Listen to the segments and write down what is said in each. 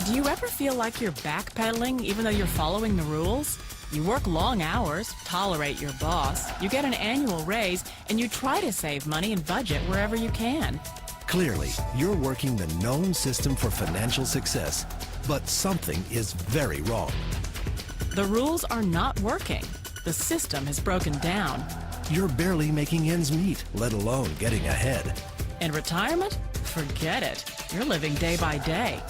Do you ever feel like you're backpedaling even though you're following the rules? You work long hours, tolerate your boss, you get an annual raise, and you try to save money and budget wherever you can. Clearly, you're working the known system for financial success, but something is very wrong. The rules are not working. The system has broken down. You're barely making ends meet, let alone getting ahead. In retirement? Forget it. You're living day by day.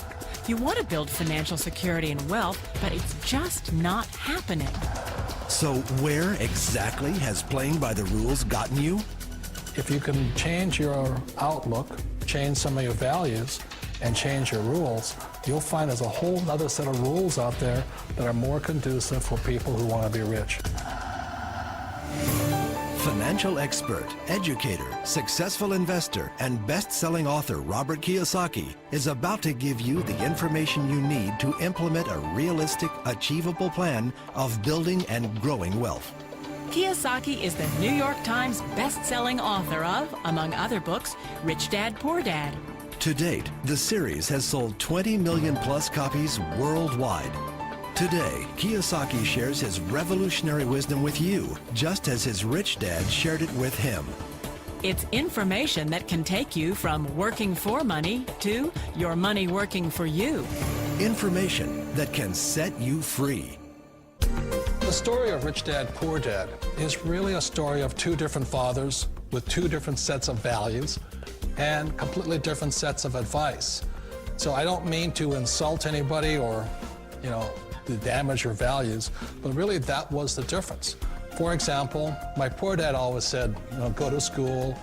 You want to build financial security and wealth, but it's just not happening. So where exactly has playing by the rules gotten you? If you can change your outlook, change some of your values, and change your rules, you'll find there's a whole other set of rules out there that are more conducive for people who want to be rich. Financial expert, educator, successful investor, and best-selling author Robert Kiyosaki is about to give you the information you need to implement a realistic, achievable plan of building and growing wealth. Kiyosaki is the New York Times best-selling author of, among other books, Rich Dad, Poor Dad. To date, the series has sold 20 million plus copies worldwide. Today, Kiyosaki shares his revolutionary wisdom with you, just as his rich dad shared it with him. It's information that can take you from working for money to your money working for you. Information that can set you free. The story of Rich Dad, Poor Dad is really a story of two different fathers with two different sets of values and completely different sets of advice. So I don't mean to insult anybody or, to damage your values, but really that was the difference. For example, my poor dad always said, go to school,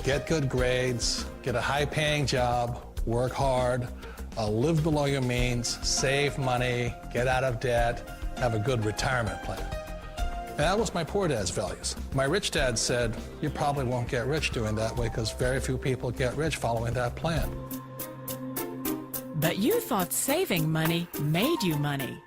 get good grades, get a high-paying job, work hard, live below your means, save money, get out of debt, have a good retirement plan. And that was my poor dad's values. My rich dad said, you probably won't get rich doing that way because very few people get rich following that plan. But you thought saving money made you money.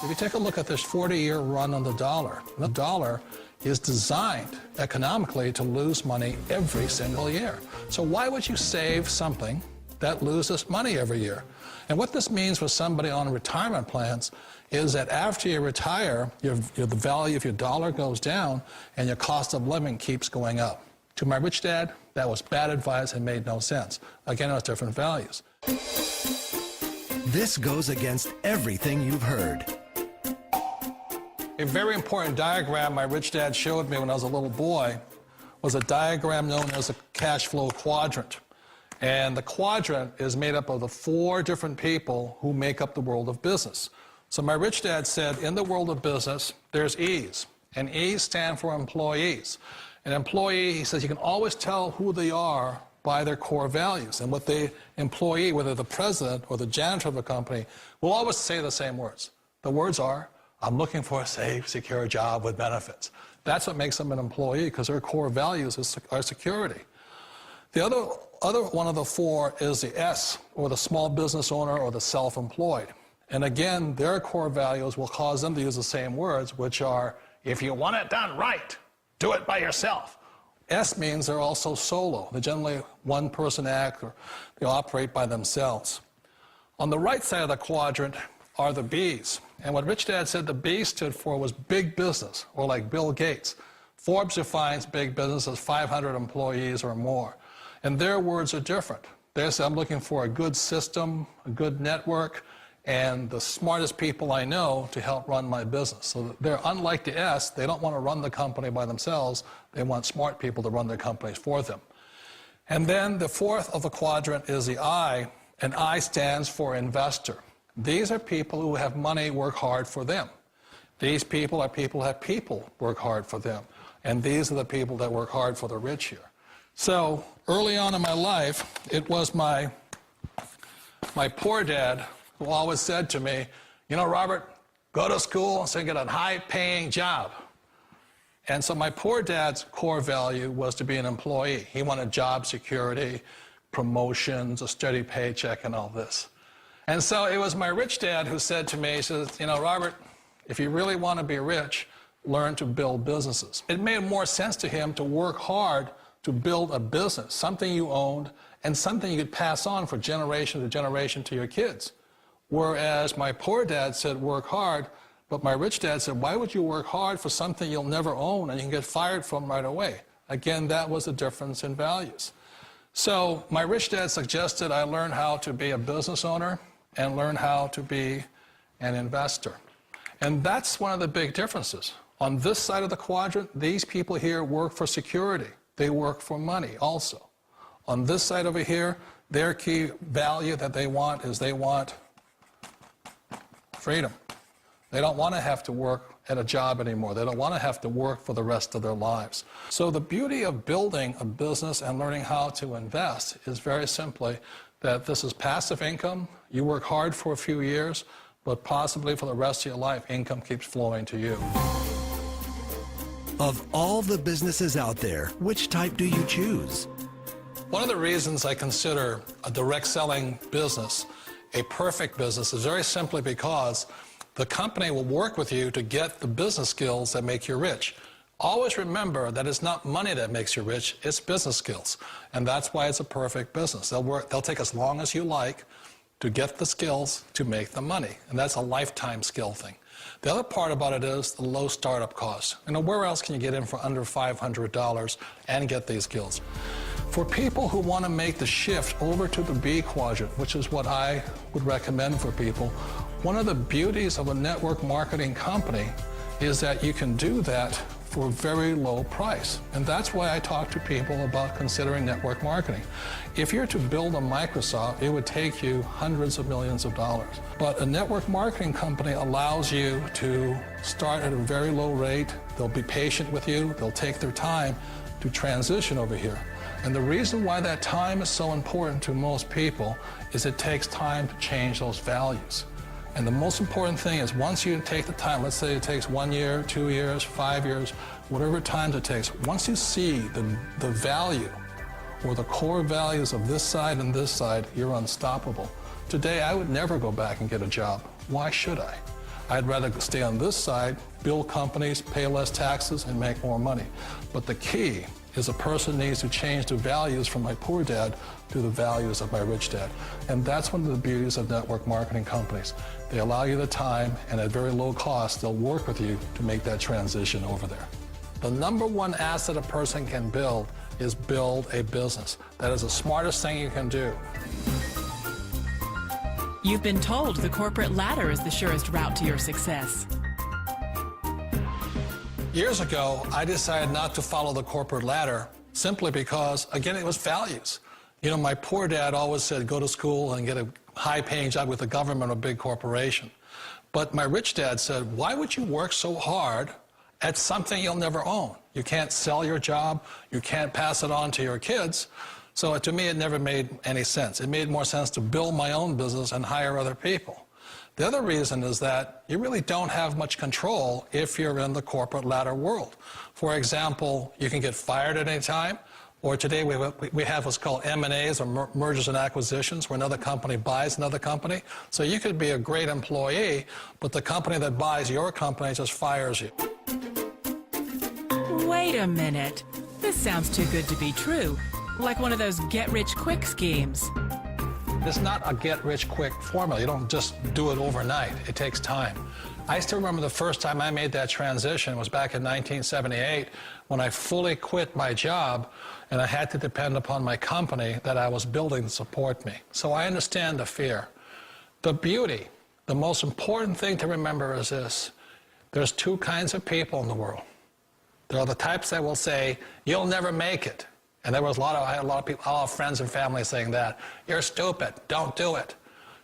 If you take a look at this 40-year run on the dollar is designed economically to lose money every single year. So why would you save something that loses money every year? And what this means for somebody on retirement plans is that after you retire, the value of your dollar goes down and your cost of living keeps going up. To my rich dad, that was bad advice and made no sense. Again, it was different values. This goes against everything you've heard. A very important diagram my rich dad showed me when I was a little boy was a diagram known as a cash flow quadrant. And the quadrant is made up of the four different people who make up the world of business. So my rich dad said, in the world of business, there's E's, and E's stand for employees. An employee, he says, you can always tell who they are by their core values. And what the employee, whether the president or the janitor of the company, will always say the same words. The words are, I'm looking for a safe, secure job with benefits. That's what makes them an employee, because their core values are security. The other one of the four is the S, or the small business owner or the self-employed. And again, their core values will cause them to use the same words, which are, if you want it done right, do it by yourself. S means they're also solo. They're generally one-person act, or they operate by themselves. On the right side of the quadrant are the B's. And what Rich Dad said the B stood for was big business, or like Bill Gates. Forbes defines big business as 500 employees or more. And their words are different. They say, I'm looking for a good system, a good network, and the smartest people I know to help run my business. So they're unlike the S. They don't want to run the company by themselves. They want smart people to run their companies for them. And then the fourth of the quadrant is the I, and I stands for investor. These are people who have money work hard for them. These people are people who have people work hard for them. And these are the people that work hard for the rich here. So early on in my life, it was my poor dad who always said to me, Robert, go to school and get a high-paying job. And so my poor dad's core value was to be an employee. He wanted job security, promotions, a steady paycheck, and all this. And so it was my rich dad who said to me, he says, Robert, if you really want to be rich, learn to build businesses. It made more sense to him to work hard to build a business, something you owned, and something you could pass on for generation to generation to your kids. Whereas my poor dad said, work hard, but my rich dad said, why would you work hard for something you'll never own and you can get fired from right away? Again, that was a difference in values. So my rich dad suggested I learn how to be a business owner and learn how to be an investor. And that's one of the big differences. On this side of the quadrant, these people here work for security. They work for money also. On this side over here, their key value that they want is they want freedom. They don't want to have to work at a job anymore. They don't want to have to work for the rest of their lives. So the beauty of building a business and learning how to invest is very simply that this is passive income. You work hard for a few years, but possibly for the rest of your life, income keeps flowing to you. Of all the businesses out there, which type do you choose? One of the reasons I consider a direct selling business a perfect business is very simply because the company will work with you to get the business skills that make you rich. Always remember that it's not money that makes you rich, it's business skills. And that's why it's a perfect business. They'll take as long as you like to get the skills to make the money. And that's a lifetime skill thing. The other part about it is the low startup cost. You know, where else can you get in for under $500 and get these skills? For people who want to make the shift over to the B quadrant, which is what I would recommend for people, one of the beauties of a network marketing company is that you can do that for a very low price. And that's why I talk to people about considering network marketing. If you're to build a Microsoft, it would take you hundreds of millions of dollars. But a network marketing company allows you to start at a very low rate. They'll be patient with you. They'll take their time to transition over here. And the reason why that time is so important to most people is it takes time to change those values. And the most important thing is once you take the time, let's say it takes 1 year, 2 years, 5 years, whatever time it takes, once you see the value or the core values of this side and this side, you're unstoppable. Today, I would never go back and get a job. Why should I? I'd rather stay on this side, build companies, pay less taxes, and make more money. But the key is a person needs to change the values from my poor dad to the values of my rich dad. And that's one of the beauties of network marketing companies. They allow you the time, and at very low cost, they'll work with you to make that transition over there. The number one asset a person can build is build a business. That is the smartest thing you can do. You've been told the corporate ladder is the surest route to your success. Years ago, I decided not to follow the corporate ladder simply because, again, it was values. You know, my poor dad always said, go to school and get a high-paying job with the government or a big corporation. But my rich dad said, why would you work so hard at something you'll never own? You can't sell your job. You can't pass it on to your kids. So to me, it never made any sense. It made more sense to build my own business and hire other people. The other reason is that you really don't have much control if you're in the corporate ladder world. For example, you can get fired at any time, or today we have what's called M&As, or mergers and acquisitions, where another company buys another company. So you could be a great employee, but the company that buys your company just fires you. Wait a minute. This sounds too good to be true. Like one of those get-rich-quick schemes. It's not a get-rich-quick formula. You don't just do it overnight. It takes time. I still remember the first time I made that transition was back in 1978 when I fully quit my job and I had to depend upon my company that I was building to support me. So I understand the fear. The beauty, the most important thing to remember is this. There's two kinds of people in the world. There are the types that will say, you'll never make it. And there was I had a lot of people, a lot of friends and family saying that. You're stupid, don't do it.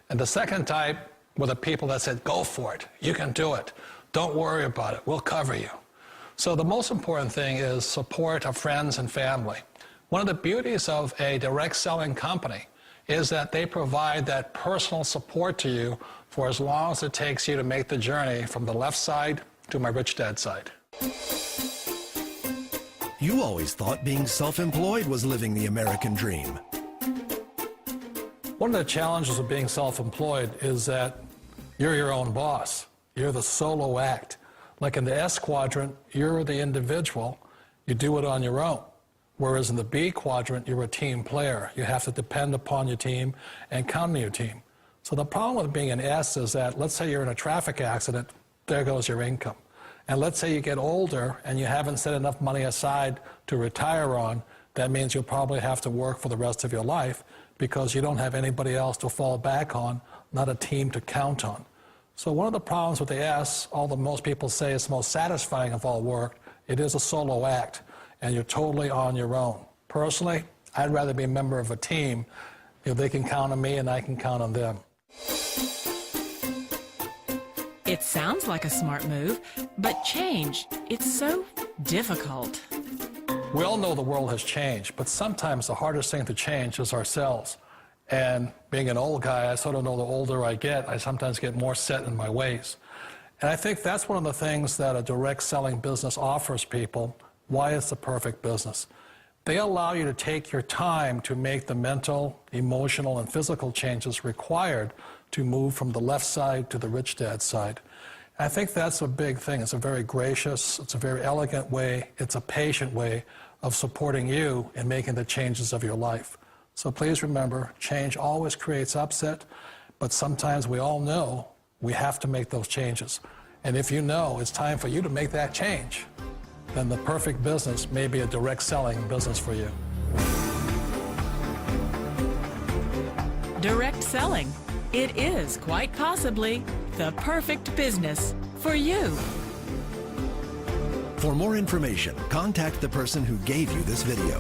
And the second type were the people that said, go for it, you can do it. Don't worry about it, we'll cover you. So the most important thing is support of friends and family. One of the beauties of a direct selling company is that they provide that personal support to you for as long as it takes you to make the journey from the left side to my rich dad side. You always thought being self-employed was living the American dream. One of the challenges of being self-employed is that you're your own boss. You're the solo act. Like in the S quadrant, you're the individual. You do it on your own. Whereas in the B quadrant, you're a team player. You have to depend upon your team and count on your team. So the problem with being an S is that, let's say you're in a traffic accident, there goes your income. And let's say you get older and you haven't set enough money aside to retire on, that means you'll probably have to work for the rest of your life because you don't have anybody else to fall back on, not a team to count on. So one of the problems with the S, although most people say it's the most satisfying of all work, it is a solo act, and you're totally on your own. Personally, I'd rather be a member of a team. You know, they can count on me and I can count on them. It sounds like a smart move, but change, it's so difficult. We all know the world has changed, but sometimes the hardest thing to change is ourselves. And being an old guy, I sort of know the older I get, I sometimes get more set in my ways. And I think that's one of the things that a direct selling business offers people, why it's the perfect business. They allow you to take your time to make the mental, emotional, and physical changes required to move from the left side to the rich dad side. And I think that's a big thing. It's a very gracious, it's a very elegant way, it's a patient way of supporting you in making the changes of your life. So please remember, change always creates upset, but sometimes we all know we have to make those changes. And if you know it's time for you to make that change, then the perfect business may be a direct selling business for you. Direct selling. It is quite possibly the perfect business for you. For more information, contact the person who gave you this video.